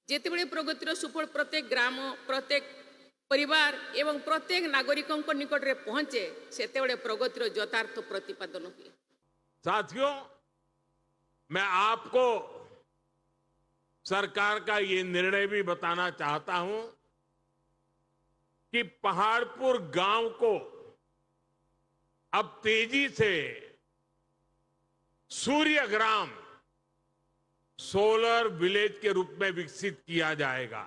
जेतेबेले प्रगतिर सुफल प्रत्येक ग्राम प्रत्येक परिवार एवं प्रत्येक नागरिक निकट में पहुंचे सेतेबेले प्रगतिर यथार्थ प्रतिपादन हुए। साथियों, मैं आपको सरकार का ये निर्णय भी बताना चाहता हूं कि पहाड़पुर गांव को अब तेजी से सूर्य ग्राम सोलर विलेज के रूप में विकसित किया जाएगा।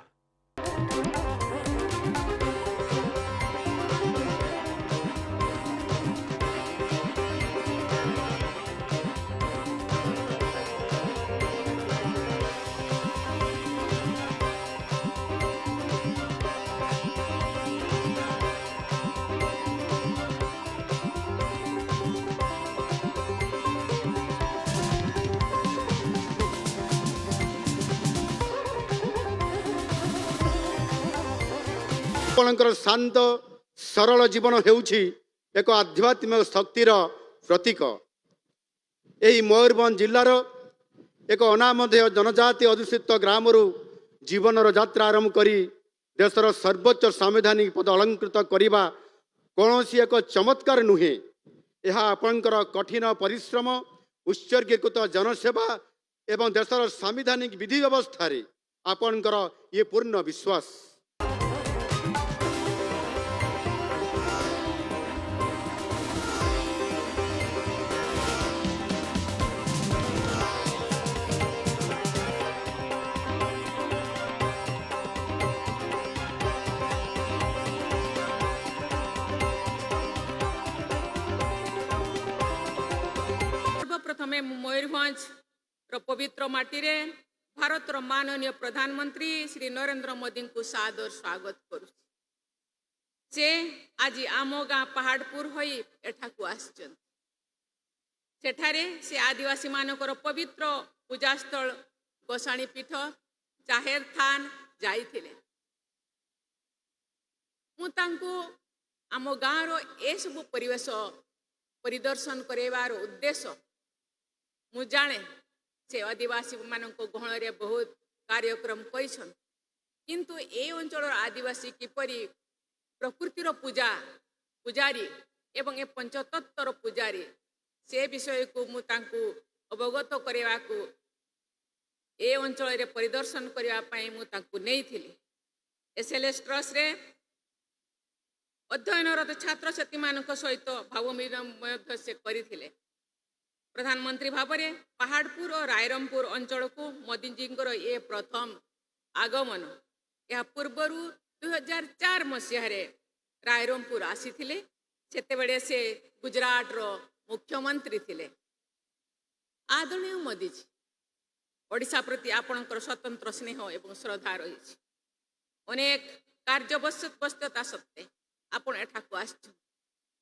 आपणकर शांत सरल जीवन हेउछि एक आध्यात्मिक शक्तिर प्रतीक। यही मयूरभंज जिलार एक अनामधेय जनजाति अधुषित ग्राम जीवन यात्रा आरंभ करी देशर सर्वोच्च संवैधानिक पद अलंकृत करने कौन एक चमत्कार नुहे। यह आपणकर कठिन परिश्रम उत्सर्गीकृत जनसेवा एवं देशर संवैधानिक विधि व्यवस्था आपणकर ये पूर्ण विश्वास। प्रथमे मयूरभंज पवित्र माटी रे भारत माननीय प्रधानमंत्री श्री नरेंद्र मोदी को सादर स्वागत करू। से आज आम गाँ पहाड़पुर होई एठाकू आछन। सेठारे से आदिवासी मानकर पवित्र पूजास्थल गोसाणी पीठ जाहेर थान जाइथिले। मु तांको आम गाँ रो ए सब परिवेश परिदर्शन करेवार उद्देश्य मु जाने से आदिवासी मानक गहन रे बहुत कार्यक्रम करिछन, किंतु ए अंचल आदिवासी किपरि प्रकृतिर पूजा पुजारी एवं ए पंचतत्वर पुजारी से विषय को मु तांकु अवगत करेवा को ए अंचल रे परिदर्शन करिवा पई मु तांकु नेइथिली। एसएलएस ट्रस्ट रे अध्ययनरत छात्र छात्री मानक सहित भाव विनिमय से करिथिले। प्रधानमंत्री भाव में पहाड़पुर और रायरंगपुर अंचल को मोदी जी ये प्रथम आगमन। यह पूर्वर 2004 मसीह रायरंगपुर आसीथिले। सेतेबेले से गुजरात रो मुख्यमंत्री थिले। आदरणीय मोदी जी, ओडिशा प्रति आपणकर स्वतंत्र स्नेह एवं श्रद्धा रही। अनेक कार्यव्यस्तता सत्वे आपण एठाकू आछन।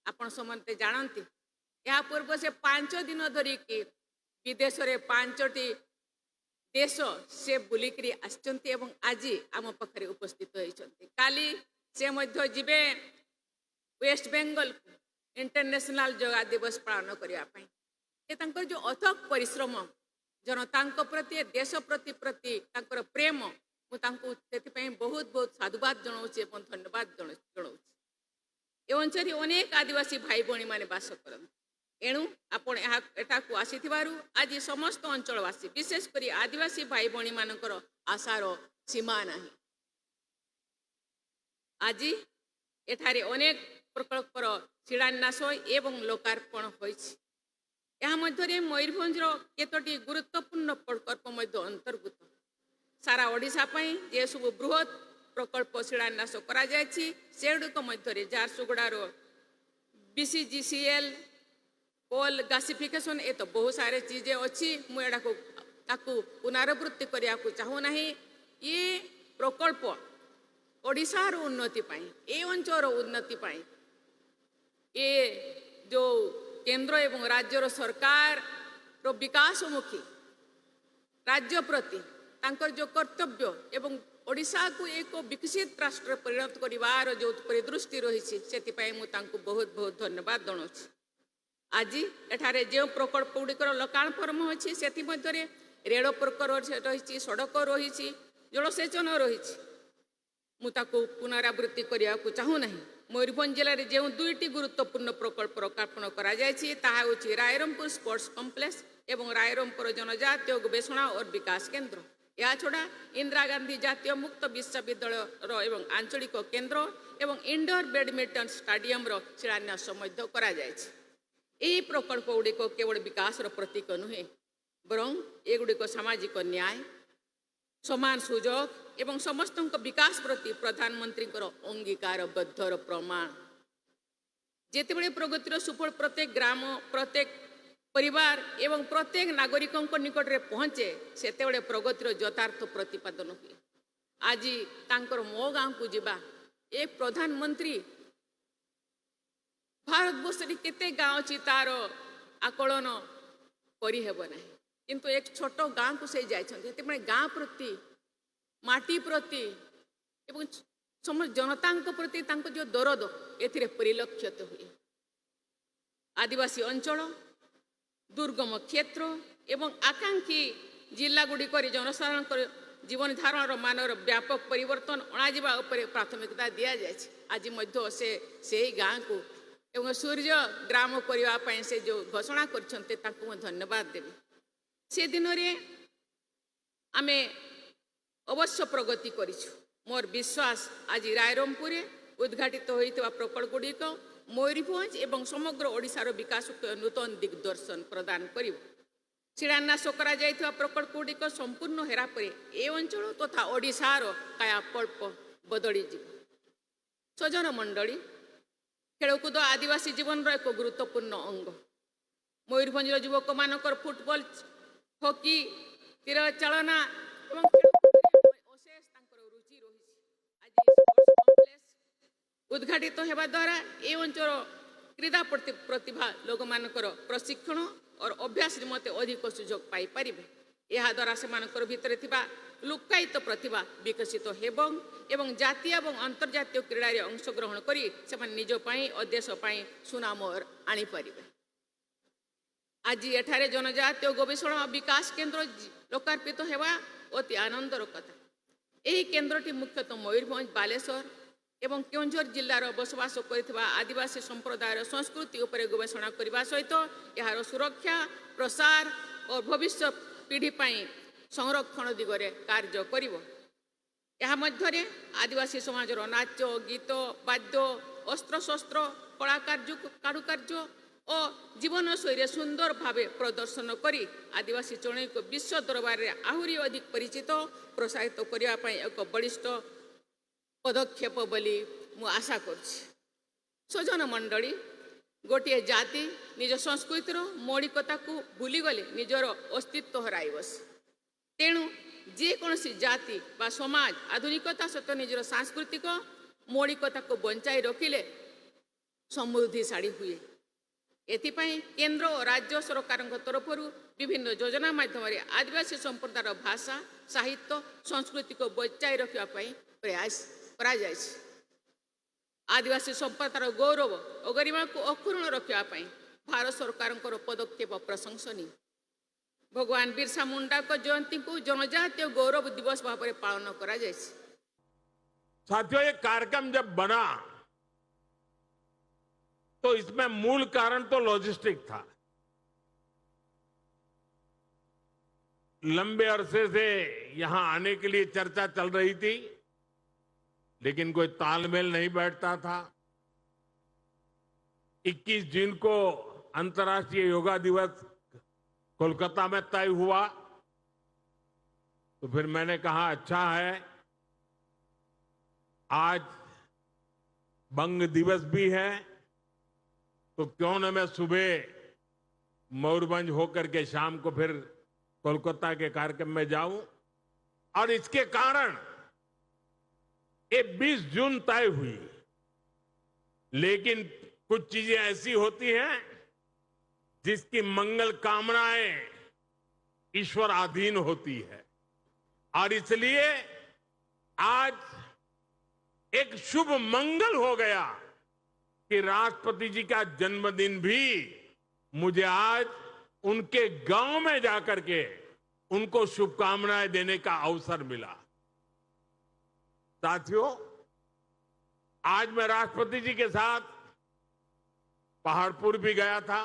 आपण समस्ते जानती यह पूर्व से 5 दिन धरिकी विदेश रे 5टी देश से बुलिकी आसचंती एवं आज आम पाखरे उपस्थित होइचंती। काली से मध्य जीवे वेस्ट बेंगल इंटरनेशनल योगा दिवस पालन करिया पई। ए तांकर जो अथक परिश्रम जनता प्रति देश प्रति तांकर प्रेम मु तांको सेति पई बहुत बहुत साधुवाद जणाउछि एवं धन्यवाद जणाउछि। ए अंचल अनेक आदिवासी भाई भणी माने बास करन। एणु आपण एठाकू आसीथिबारु आज समस्त अंचलवासी विशेष करी आदिवासी भाई भणी मानकर आशार सीमा नाही। आज एठारे अनेक प्रकल्पर शिलान्यास एवं लोकार्पण होइछि। यह मध्य मयूरभंज केतोटी गुरुत्वपूर्ण प्रकल्प मध्य अंतर्भूत। सारा ओडिशा पई जे सब बृहत प्रकल्प शिलान्यास करा जायछि सेडुक मध्य झारसुगुड़ार बीसीजीसीएल कोल गासिफिकेशन ए तो बहुत सारे चीजें अच्छी मुझे पुनरावृत्ति करने को चाहू ना। ये प्रकल्प ओडिशार उन्नति पाई ए अंचल उन्नति पाई ये जो केंद्र एवं राज्यर सरकार रो विकासमुखी राज्य प्रति तांकर जो कर्तव्य एवं ओडिशा को एक विकसित राष्ट्र परिणत करिवार जो परिदृष्टि रही से मुझे बहुत बहुत धन्यवाद जनाऊँ। आज एठारे जो प्रकल्प गुड़िकर लोकार्पण होछि सेति मध्य रेल प्रकल्प रही, सड़क रही, ଜଳସେଚନ ରହିଛି। ମୁଁ ତାକୁ ପୁନରାବୃତ୍ତି କରିବାକୁ ଚାହୁଁନାହିଁ। ମୟୂରଭଞ୍ଜ ଜିଲ୍ଲାରେ ଯେଉଁ ଦୁଇଟି ଗୁରୁତ୍ୱପୂର୍ଣ୍ଣ ପ୍ରକଳ୍ପ ଲୋକାର୍ପଣ କରାଯାଇଛି ତାହା ହେଉଛି ରାଇରଙ୍ଗପୁର ସ୍ପୋର୍ଟସ କମ୍ପ୍ଲେକ୍ସ ଏବଂ ରାଇରଙ୍ଗପୁର ଜନଜାତୀୟ ଗବେଷଣା ଓ ବିକାଶ କେନ୍ଦ୍ର। ଏହାଛଡ଼ା ଇନ୍ଦିରା ଗାନ୍ଧୀ ଜାତୀୟ ମୁକ୍ତ ବିଶ୍ୱବିଦ୍ୟାଳୟର ଏବଂ ଆଞ୍ଚଳିକ କେନ୍ଦ୍ର ଏବଂ ଇଣ୍ଡୋର ବ୍ୟାଡମିଣ୍ଟନ ଷ୍ଟାଡିୟମର ଶିଳାନ୍ୟାସ ମଧ୍ୟ କରାଯାଇଛି। ଏହି ପ୍ରକଳ୍ପଗୁଡ଼ିକ କେବଳ ବିକାଶର ପ୍ରତୀକ ନୁହେଁ, ବରଂ ଏଗୁଡ଼ିକ ସାମାଜିକ ନ୍ୟାୟ, ସମାନ ସୁଯୋଗ ଏବଂ ସମସ୍ତଙ୍କ ବିକାଶ ପ୍ରତି ପ୍ରଧାନମନ୍ତ୍ରୀଙ୍କର ଅଙ୍ଗୀକାରବଦ୍ଧର ପ୍ରମାଣ। ଯେତେବେଳେ ପ୍ରଗତିର ସୁଫଳ ପ୍ରତ୍ୟେକ ଗ୍ରାମ, ପ୍ରତ୍ୟେକ ପରିବାର ଏବଂ ପ୍ରତ୍ୟେକ ନାଗରିକଙ୍କ ନିକଟରେ ପହଞ୍ଚେ, ସେତେବେଳେ ପ୍ରଗତିର ଯଥାର୍ଥ ପ୍ରତିପାଦନ ହୁଏ। ଆଜି ତାଙ୍କର ମୋ ଗାଁକୁ ଯିବା, ଏ ପ୍ରଧାନମନ୍ତ୍ରୀ ଭାରତବର୍ଷରେ କେତେ ଗାଁ ଅଛି ତାର ଆକଳନ କରିହେବ ନାହିଁ, କିନ୍ତୁ ଏକ ଛୋଟ ଗାଁକୁ ସେ ଯାଇଛନ୍ତି। ସେଥିପାଇଁ ଗାଁ ପ୍ରତି, ମାଟି ପ୍ରତି ଏବଂ ସମସ୍ତ ଜନତାଙ୍କ ପ୍ରତି ତାଙ୍କ ଯେଉଁ ଦରଦ ଏଥିରେ ପରିଲକ୍ଷିତ ହୁଏ। ଆଦିବାସୀ ଅଞ୍ଚଳ, ଦୁର୍ଗମ କ୍ଷେତ୍ର ଏବଂ ଆକାଂକ୍ଷୀ ଜିଲ୍ଲାଗୁଡ଼ିକରେ ଜନସାଧାରଣଙ୍କର ଜୀବନଧାରଣର ମାନର ବ୍ୟାପକ ପରିବର୍ତ୍ତନ ଅଣାଯିବା ଉପରେ ପ୍ରାଥମିକତା ଦିଆଯାଇଛି। ଆଜି ମଧ୍ୟ ସେହି ଗାଁକୁ ଏବଂ ସୂର୍ଯ୍ୟ ଗ୍ରାମ କରିବା ପାଇଁ ସେ ଯେଉଁ ଘୋଷଣା କରିଛନ୍ତି ତାଙ୍କୁ ମୁଁ ଧନ୍ୟବାଦ ଦେବି। ସେ ଦିନରେ ଆମେ ଅବଶ୍ୟ ପ୍ରଗତି କରିଛୁ। ମୋର ବିଶ୍ୱାସ ଆଜି ରାଇରଙ୍ଗପୁରରେ ଉଦ୍ଘାଟିତ ହୋଇଥିବା ପ୍ରକଳ୍ପଗୁଡ଼ିକ ମୟୂରଭଞ୍ଜ ଏବଂ ସମଗ୍ର ଓଡ଼ିଶାର ବିକାଶକୁ ନୂତନ ଦିଗ୍ଦର୍ଶନ ପ୍ରଦାନ କରିବ। ଶିଳାନ୍ୟାସ କରାଯାଇଥିବା ପ୍ରକଳ୍ପଗୁଡ଼ିକ ସମ୍ପୂର୍ଣ୍ଣ ହେରା ପରେ ଏ ଅଞ୍ଚଳ ତଥା ଓଡ଼ିଶାର କାୟାକଳ୍ପ ବଦଳିଯିବ। ସଜ୍ଜନ ମଣ୍ଡଳୀ, ଖେଳକୁଦ ଆଦିବାସୀ ଜୀବନର ଏକ ଗୁରୁତ୍ୱପୂର୍ଣ୍ଣ ଅଙ୍ଗ। ମୟୂରଭଞ୍ଜର ଯୁବକମାନଙ୍କର ଫୁଟବଲ, ହକି, ତୀର ଚାଳନା ଏବଂ ଖେଳକୁଦରେ ଅଶେଷ ତାଙ୍କର ରୁଚି ରହିଛି। ଆଜି ସ୍ପୋର୍ଟସ କମ୍ପ୍ଲେକ୍ସ ଉଦ୍ଘାଟିତ ହେବା ଦ୍ୱାରା ଏ ଅଞ୍ଚଳ କ୍ରୀଡ଼ା ପ୍ରତିଭା ଲୋକମାନଙ୍କର ପ୍ରଶିକ୍ଷଣ ଓ ଅଭ୍ୟାସ ନିମନ୍ତେ ଅଧିକ ସୁଯୋଗ ପାଇପାରିବେ। ଏହାଦ୍ୱାରା ସେମାନଙ୍କର ଭିତରେ ଥିବା ଲୁକ୍କାୟିତ ପ୍ରତିଭା ବିକଶିତ ହେବ ଏବଂ ଜାତୀୟ ଏବଂ ଅନ୍ତର୍ଜାତୀୟ କ୍ରୀଡ଼ାରେ ଅଂଶଗ୍ରହଣ କରି ସେମାନେ ନିଜ ପାଇଁ ଓ ଦେଶ ପାଇଁ ସୁନାମ ଆଣିପାରିବେ। ଆଜି ଏଠାରେ ଜନଜାତୀୟ ଗବେଷଣା ଓ ବିକାଶ କେନ୍ଦ୍ର ଲୋକାର୍ପିତ ହେବା ଅତି ଆନନ୍ଦର କଥା। ଏହି କେନ୍ଦ୍ରଟି ମୁଖ୍ୟତଃ ମୟୂରଭଞ୍ଜ, ବାଲେଶ୍ୱର ଏବଂ କେଉଁଝର ଜିଲ୍ଲାର ବସବାସ କରିଥିବା ଆଦିବାସୀ ସମ୍ପ୍ରଦାୟର ସଂସ୍କୃତି ଉପରେ ଗବେଷଣା କରିବା ସହିତ ଏହାର ସୁରକ୍ଷା, ପ୍ରସାର ଓ ଭବିଷ୍ୟତ ପିଢ଼ି ପାଇଁ ସଂରକ୍ଷଣ ଦିଗରେ କାର୍ଯ୍ୟ କରିବ। ଏହା ମଧ୍ୟରେ ଆଦିବାସୀ ସମାଜର ନାଚ, ଗୀତ, ବାଦ୍ୟ, ଅସ୍ତ୍ରଶସ୍ତ୍ର, କାରୁକାର୍ଯ୍ୟ ଓ ଜୀବନଶୈଳୀରେ ସୁନ୍ଦର ଭାବେ ପ୍ରଦର୍ଶନ କରି ଆଦିବାସୀ ଚଳଣିକୁ ବିଶ୍ୱ ଦରବାରରେ ଆହୁରି ଅଧିକ ପରିଚିତ, ପ୍ରୋତ୍ସାହିତ କରିବା ପାଇଁ ଏକ ବଳିଷ୍ଠ ପଦକ୍ଷେପ ବୋଲି ମୁଁ ଆଶା କରୁଛି। ସଜ୍ଜନ ମଣ୍ଡଳୀ, ଗୋଟିଏ ଜାତି ନିଜ ସଂସ୍କୃତିର ମୌଳିକତାକୁ ଭୁଲିଗଲେ ନିଜର ଅସ୍ତିତ୍ୱ ହରାଇ ବସେ। ତେଣୁ ଯେକୌଣସି ଜାତି ବା ସମାଜ ଆଧୁନିକତା ସହିତ ନିଜର ସାଂସ୍କୃତିକ ମୌଳିକତାକୁ ବଞ୍ଚାଇ ରଖିଲେ ସମୃଦ୍ଧିଶାଳୀ ହୁଏ। ଏଥିପାଇଁ କେନ୍ଦ୍ର ଓ ରାଜ୍ୟ ସରକାରଙ୍କ ତରଫରୁ ବିଭିନ୍ନ ଯୋଜନା ମାଧ୍ୟମରେ ଆଦିବାସୀ ସମ୍ପ୍ରଦାୟର ଭାଷା, ସାହିତ୍ୟ, ସଂସ୍କୃତିକୁ ବଞ୍ଚାଇ ରଖିବା ପାଇଁ ପ୍ରୟାସ କରାଯାଇଛି। ଆଦିବାସୀ ସମ୍ପ୍ରଦାୟର ଗୌରବ ଓ ଗରିମାକୁ ଅକ୍ଷୁଣ୍ଣ ରଖିବା ପାଇଁ ଭାରତ ସରକାରଙ୍କର ପଦକ୍ଷେପ ପ୍ରଶଂସନୀୟ। भगवान बिरसा मुंडा को जयंती को जनजातीय गौरव दिवस भाव पालन करा जाए। साथियों, ये कार्यक्रम जब बना तो इसमें मूल कारण तो लॉजिस्टिक था। लंबे अरसे से यहां आने के लिए चर्चा चल रही थी, लेकिन कोई तालमेल नहीं बैठता था। 21 जून को अंतर्राष्ट्रीय योगा दिवस कोलकाता में तय हुआ, तो फिर मैंने कहा अच्छा है, आज बंग दिवस भी है, तो क्यों न मैं सुबह मयूरभंज होकर के शाम को फिर कोलकाता के कार्यक्रम में जाऊं। और इसके कारण ये 20 जून तय हुई, लेकिन कुछ चीजें ऐसी होती हैं जिसकी मंगल कामनाएं ईश्वर अधीन होती है, और इसलिए आज एक शुभ मंगल हो गया कि राष्ट्रपति जी का जन्मदिन भी मुझे आज उनके गांव में जाकर के उनको शुभकामनाएं देने का अवसर मिला। साथियों, आज मैं राष्ट्रपति जी के साथ पहाड़पुर भी गया था।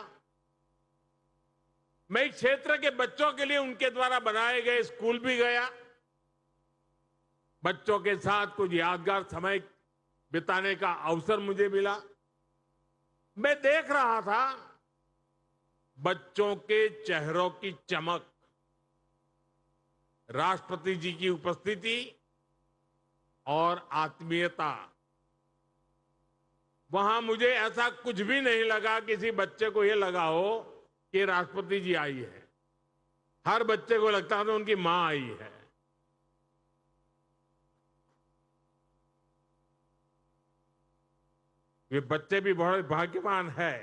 मैं इस क्षेत्र के बच्चों के लिए उनके द्वारा बनाए गए स्कूल भी गया। बच्चों के साथ कुछ यादगार समय बिताने का अवसर मुझे मिला। मैं देख रहा था बच्चों के चेहरों की चमक, राष्ट्रपति जी की उपस्थिति और आत्मीयता। वहां मुझे ऐसा कुछ भी नहीं लगा किसी बच्चे को यह लगा हो कि राष्ट्रपति जी आई है। हर बच्चे को लगता था उनकी मां आई है। वे बच्चे भी बहुत भाग्यवान है।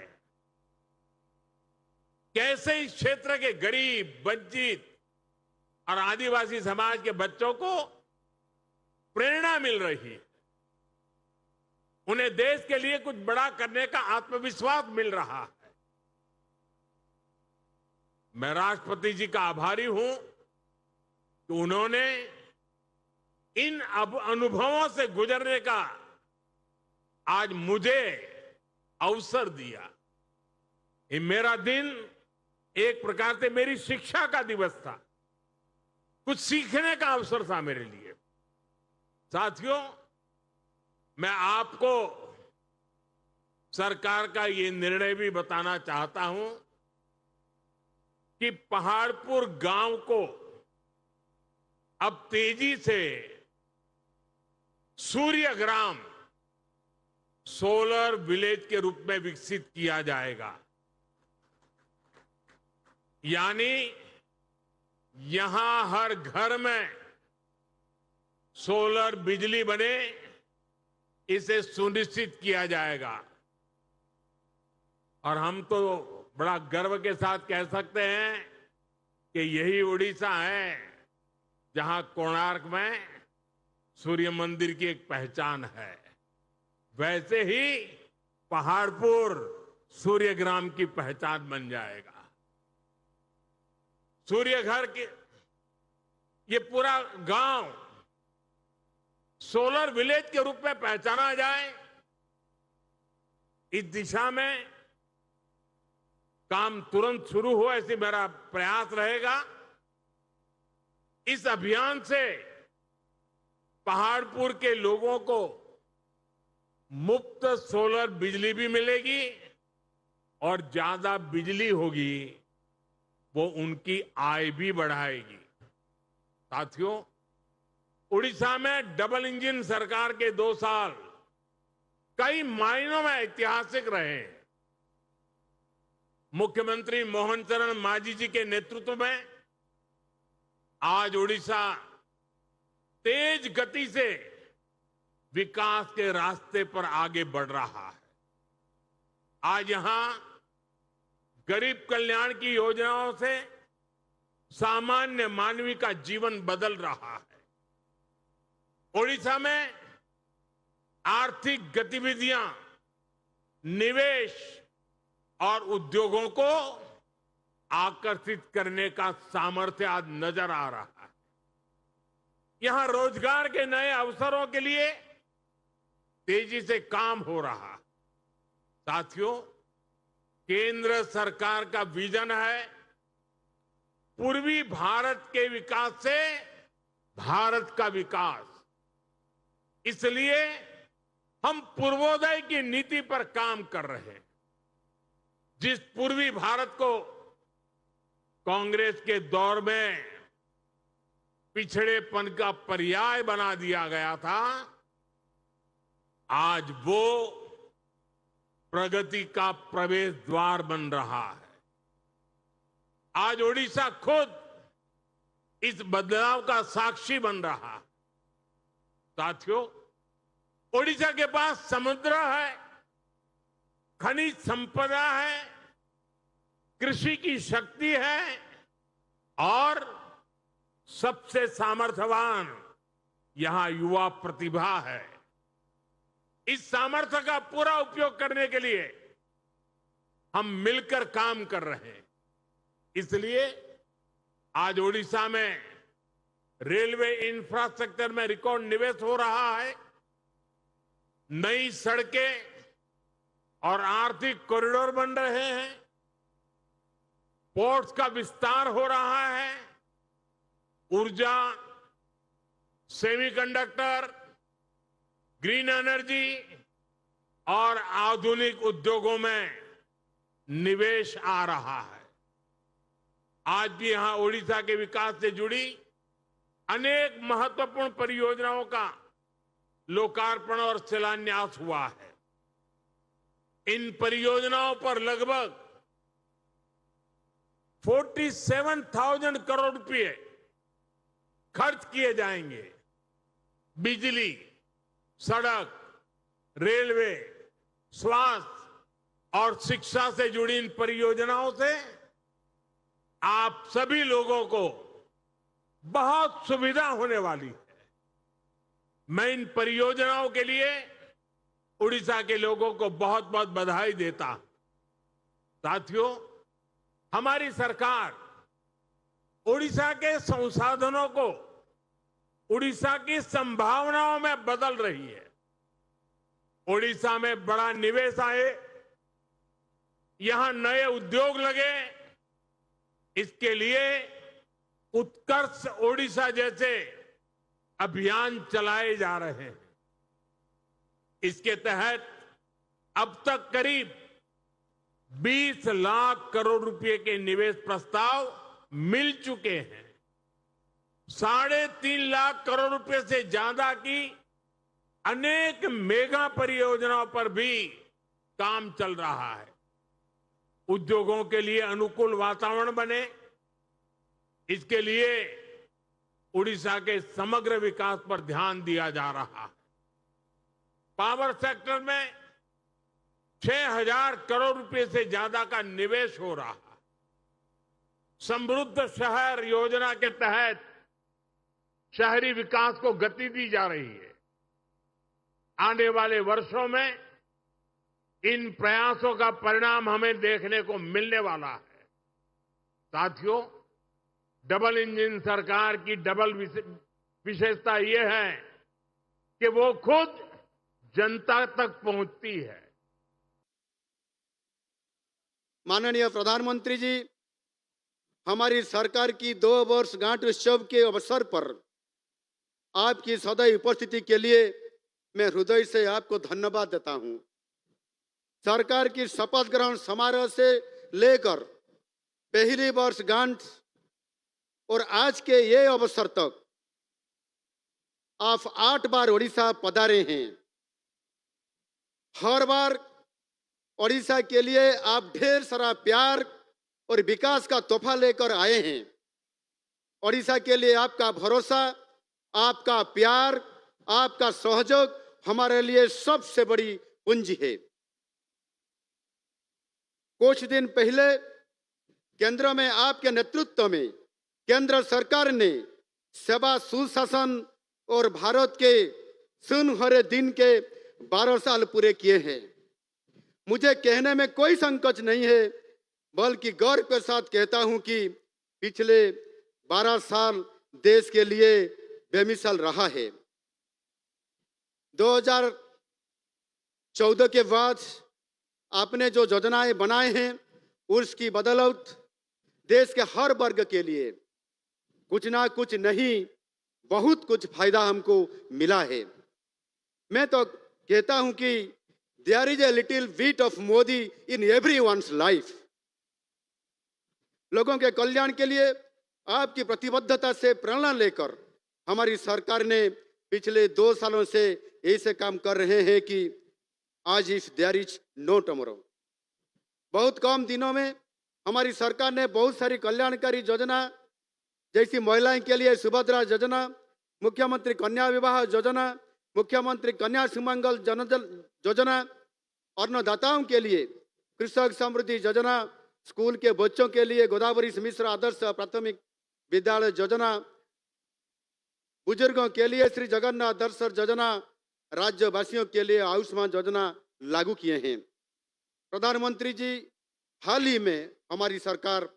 कैसे इस क्षेत्र के गरीब, वंचित और आदिवासी समाज के बच्चों को प्रेरणा मिल रही है। उन्हें देश के लिए कुछ बड़ा करने का आत्मविश्वास मिल रहा है। मैं राष्ट्रपति जी का आभारी हूं कि उन्होंने इन अनुभवों से गुजरने का आज मुझे अवसर दिया। ये मेरा दिन एक प्रकार से मेरी शिक्षा का दिवस था, कुछ सीखने का अवसर था मेरे लिए। साथियों, मैं आपको सरकार का ये निर्णय भी बताना चाहता हूं कि पहाड़पुर गांव को अब तेजी से सूर्य ग्राम, सोलर विलेज के रूप में विकसित किया जाएगा। यानी यहां हर घर में सोलर बिजली बने, इसे सुनिश्चित किया जाएगा। और हम तो बड़ा गर्व के साथ कह सकते हैं कि यही उड़ीसा है जहां कोणार्क में सूर्य मंदिर की एक पहचान है। वैसे ही पहाड़पुर सूर्य ग्राम की पहचान बन जाएगा। सूर्य घर के ये पूरा गांव सोलर विलेज के रूप में पहचाना जाए, इस दिशा में काम तुरंत शुरू हो, ऐसे मेरा प्रयास रहेगा। इस अभियान से पहाड़पुर के लोगों को मुफ्त सोलर बिजली भी मिलेगी और ज्यादा बिजली होगी, वो उनकी आय भी बढ़ाएगी। साथियों, उड़ीसा में डबल इंजन सरकार के 2 साल कई मायनों में ऐतिहासिक रहे। मुख्यमंत्री मोहन चरण मांझी जी के नेतृत्व में आज उड़ीसा तेज गति से विकास के रास्ते पर आगे बढ़ रहा है। आज यहां गरीब कल्याण की योजनाओं से सामान्य मानवी का जीवन बदल रहा है। ओडिशा में आर्थिक गतिविधियां, निवेश और उद्योगों को आकर्षित करने का सामर्थ्य आज नजर आ रहा है। यहां रोजगार के नए अवसरों के लिए तेजी से काम हो रहा है। साथियों, केंद्र सरकार का विजन है पूर्वी भारत के विकास से भारत का विकास। इसलिए हम पूर्वोदय की नीति पर काम कर रहे हैं। जिस पूर्वी भारत को कांग्रेस के दौर में पिछड़ेपन का पर्याय बना दिया गया था, आज वो प्रगति का प्रवेश द्वार बन रहा है। आज ओडिशा खुद इस बदलाव का साक्षी बन रहा है। साथियों, ओडिशा के पास समुद्र है, खनिज संपदा है, कृषि की शक्ति है और सबसे सामर्थ्यवान यहां युवा प्रतिभा है। इस सामर्थ्य का पूरा उपयोग करने के लिए हम मिलकर काम कर रहे हैं। इसलिए आज ओडिशा में रेलवे इंफ्रास्ट्रक्चर में रिकॉर्ड निवेश हो रहा है, नई सड़कें और आर्थिक कॉरिडोर बन रहे हैं, पोर्ट्स का विस्तार हो रहा है, ऊर्जा, सेमीकंडक्टर, ग्रीन एनर्जी और आधुनिक उद्योगों में निवेश आ रहा है। आज भी यहां ओडिशा के विकास से जुड़ी अनेक महत्वपूर्ण परियोजनाओं का लोकार्पण और शिलान्यास हुआ है। इन परियोजनाओं पर लगभग 47,000 करोड़ रुपए खर्च किए जाएंगे। बिजली, सड़क, रेलवे, स्वास्थ्य और शिक्षा से जुड़ी इन परियोजनाओं से आप सभी लोगों को बहुत सुविधा होने वाली है। मैं इन परियोजनाओं के लिए उड़ीसा के लोगों को बहुत बहुत बधाई देता हूं। साथियों, हमारी सरकार उड़ीसा के संसाधनों को उड़ीसा की संभावनाओं में बदल रही है। उड़ीसा में बड़ा निवेश आए, यहां नए उद्योग लगे, इसके लिए उत्कर्ष ओडिशा जैसे अभियान चलाए जा रहे हैं। इसके तहत अब तक करीब 20 लाख करोड़ रुपए के निवेश प्रस्ताव मिल चुके हैं। 3.5 लाख करोड़ रुपए से ज्यादा की अनेक मेगा परियोजनाओं पर भी काम चल रहा है। उद्योगों के लिए अनुकूल वातावरण बने, इसके लिए उड़ीसा के समग्र विकास पर ध्यान दिया जा रहा है। पावर सेक्टर में 6,000 करोड़ रुपए से ज्यादा का निवेश हो रहा है। समृद्ध शहर योजना के तहत शहरी विकास को गति दी जा रही है। आने वाले वर्षों में इन प्रयासों का परिणाम हमें देखने को मिलने वाला है। साथियों, डबल इंजन सरकार की डबल विशेषता यह है कि वो खुद जनता तक पहुंचती है। माननीय प्रधानमंत्री जी, हमारी सरकार की 2 वर्षगांठ उत्सव के अवसर पर आपकी सदैव उपस्थिति के लिए मैं हृदय से आपको धन्यवाद देता हूं। सरकार की शपथ ग्रहण समारोह से लेकर पहली वर्षगांठ और आज के ये अवसर तक आप 8 बार ओडिशा पधारे हैं। हर बार ओडिशा के लिए आप ढेर सारा प्यार और विकास का तोहफा लेकर आए हैं। ओडिशा के लिए आपका भरोसा, आपका प्यार, आपका सहयोग हमारे लिए सबसे बड़ी पूंजी है। कुछ दिन पहले केंद्र में आपके नेतृत्व में केंद्र सरकार ने सेवा, सुशासन और भारत के सुनहरे दिन के 12 साल पूरे किए हैं। मुझे कहने में कोई संकोच नहीं है, बल्कि गर्व के साथ कहता हूं कि पिछले 12 साल देश के लिए बेमिसाल रहा है। 2014 के बाद आपने जो योजनाएं बनाए हैं, उसकी बदौलत देश के हर वर्ग के लिए कुछ ना कुछ नहीं, बहुत कुछ फायदा हमको मिला है। मैं तो कहता हूं कि there is a little bit of Modi in everyone's life. लोगों के कल्याण के लिए आपकी प्रतिबद्धता से प्रेरणा लेकर हमारी सरकार ने पिछले 2 सालों से ऐसे काम कर रहे हैं कि आज if there is no tomorrow. बहुत कम दिनों में हमारी सरकार ने बहुत सारी कल्याणकारी योजना, जैसी महिलाओं के लिए सुभद्रा योजना, मुख्यमंत्री कन्या विवाह योजना, मुख्यमंत्री कन्या सुमंगल जनजल योजना, अन्नदाताओं के लिए कृषक समृद्धि योजना, स्कूल के बच्चों के लिए गोदावरी मिश्र आदर्श प्राथमिक विद्यालय योजना, बुजुर्गों के लिए श्री जगन्नाथ दर्शन योजना, राज्यवासियों के लिए आयुष्मान योजना लागू किए हैं। प्रधानमंत्री जी, हाल ही में हमारी सरकार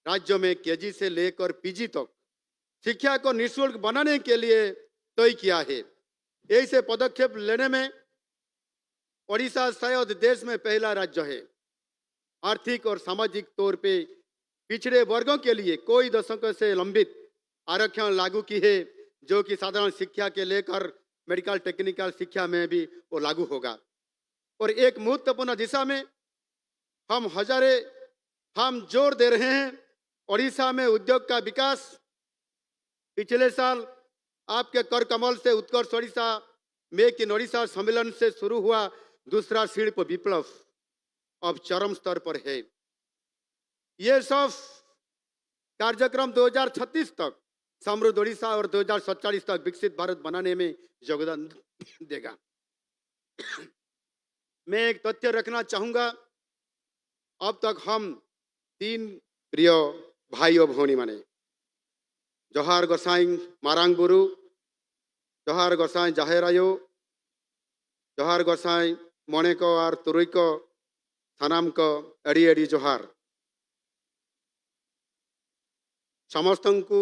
राज्यों में केजी से लेकर पीजी तक शिक्षा को निःशुल्क बनाने के लिए तय किया है। यही से पदक्षेप लेने में ओडिशा शायद देश में पहला राज्य है। आर्थिक और सामाजिक तौर पे पिछड़े वर्गों के लिए कोई दशकों से लंबित आरक्षण लागू की है, जो कि साधारण शिक्षा के लेकर मेडिकल टेक्निकल शिक्षा में भी वो लागू होगा। और एक महत्वपूर्ण दिशा में हम जोर दे रहे हैं ओडिशा में उद्योग का विकास। पिछले साल आपके कर कमल से उत्कर्ष ओडिशा मेक इन ओडिशा सम्मेलन से शुरू हुआ दूसरा शिल्प विप्लव अब चरम स्तर पर है। ये सब कार्यक्रम 2036 तक समृद्ध ओडिशा और 2047 तक विकसित भारत बनाने में योगदान देगा। मैं एक तथ्य रखना चाहूंगा, अब तक हम 3 प्रिय भाई और भौणी माने जोहार गोसाई मारांग बुरु, जोहार गोसाई जाहेरायो, जोहार गोसाई मणेको और तुरुईको थानाम को एडी एडी जोहार। समस्त को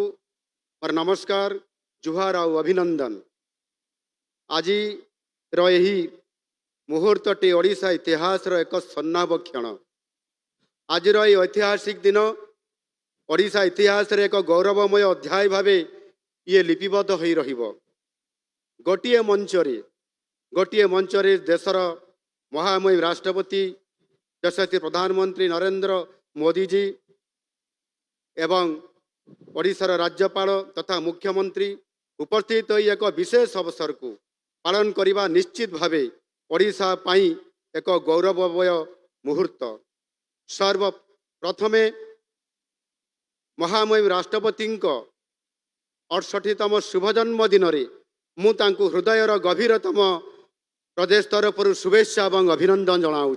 और नमस्कार, जुहार और अभिनंदन। आज यही मुहूर्तटी ओडिशा इतिहास एक स्वर्णाभ क्षण। आज ऐतिहासिक दिन ओडिशा इतिहास एक गौरवमय अध्याय भावे ये लिपिबद्ध हो रहिबो। गोटिए मंचरे देशर महामहिम राष्ट्रपति यशस्वी प्रधानमंत्री नरेंद्र मोदी जी एवं ओडिशार राज्यपाल तथा मुख्यमंत्री उपस्थित होई एक विशेष अवसर को पालन करने निश्चित भावे ओडिशा पाई एक गौरवमय मुहूर्त। सर्वप्रथमे महामहिम राष्ट्रपति 68तम शुभजन्म दिन में मुझे हृदयर गभीरतम प्रदेश तरफ शुभेच्छा और अभिनंदन जनाऊँ।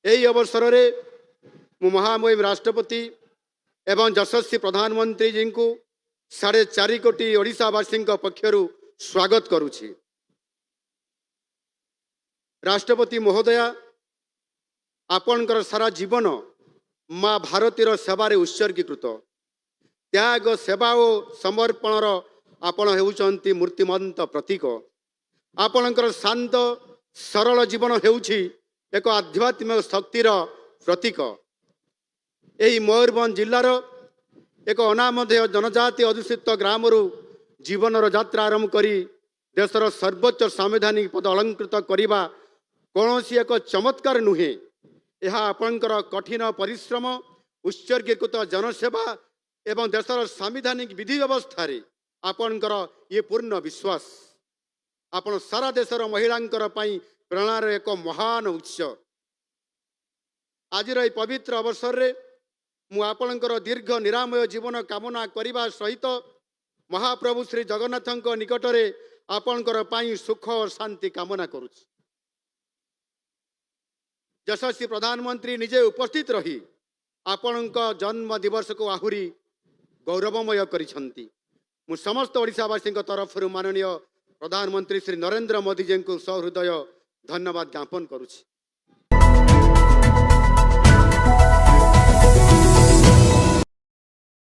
यही अवसर में मु महामहिम राष्ट्रपति एवं यशस्वी प्रधानमंत्री जी को 4.5 कोटी ओडिशावासी पक्षर स्वागत करुछि। राष्ट्रपति महोदया, आपणकर सारा जीवन माँ भारतीर सेवारे उत्सर्गीकृत। त्याग सेवा और समर्पणर आपण हेउचंती मूर्तिमंत प्रतीक। आपणकर शांत सरल जीवन हेउछि एक आध्यात्मिक शक्तिर प्रतीक। यही मयूरभंज जिलार एक अनामधेय जनजाति अधुषित ग्रामरू जीवनर यात्रा आरंभ करी देशर सर्वोच्च संवैधानिक पद अलंकृत करने कौन एक चमत्कार नुहे। यह आपणकर कठिन परिश्रम, उत्सर्गीकृत जनसेवा एवं देशर संवैधानिक विधि व्यवस्था आपणकर ये पूर्ण विश्वास आपण सारा देशर महिलांकर पई प्रेरणार एक महान उत्स। आज पवित्र अवसर रे मु आपणकर दीर्घ निरामय जीवन कामना करने सहित महाप्रभु श्री जगन्नाथ निकट में आपणकर पई सुख और शांति कामना करुछि। यशस्वी प्रधानमंत्री निजे उपस्थित रही आपणक जन्म दिवस को आहुरी गौरवमय करिसंती। मु समस्त ओडिशावासी तरफ माननीय प्रधानमंत्री श्री नरेंद्र मोदी जी को सहृदय धन्यवाद ज्ञापन करुछि।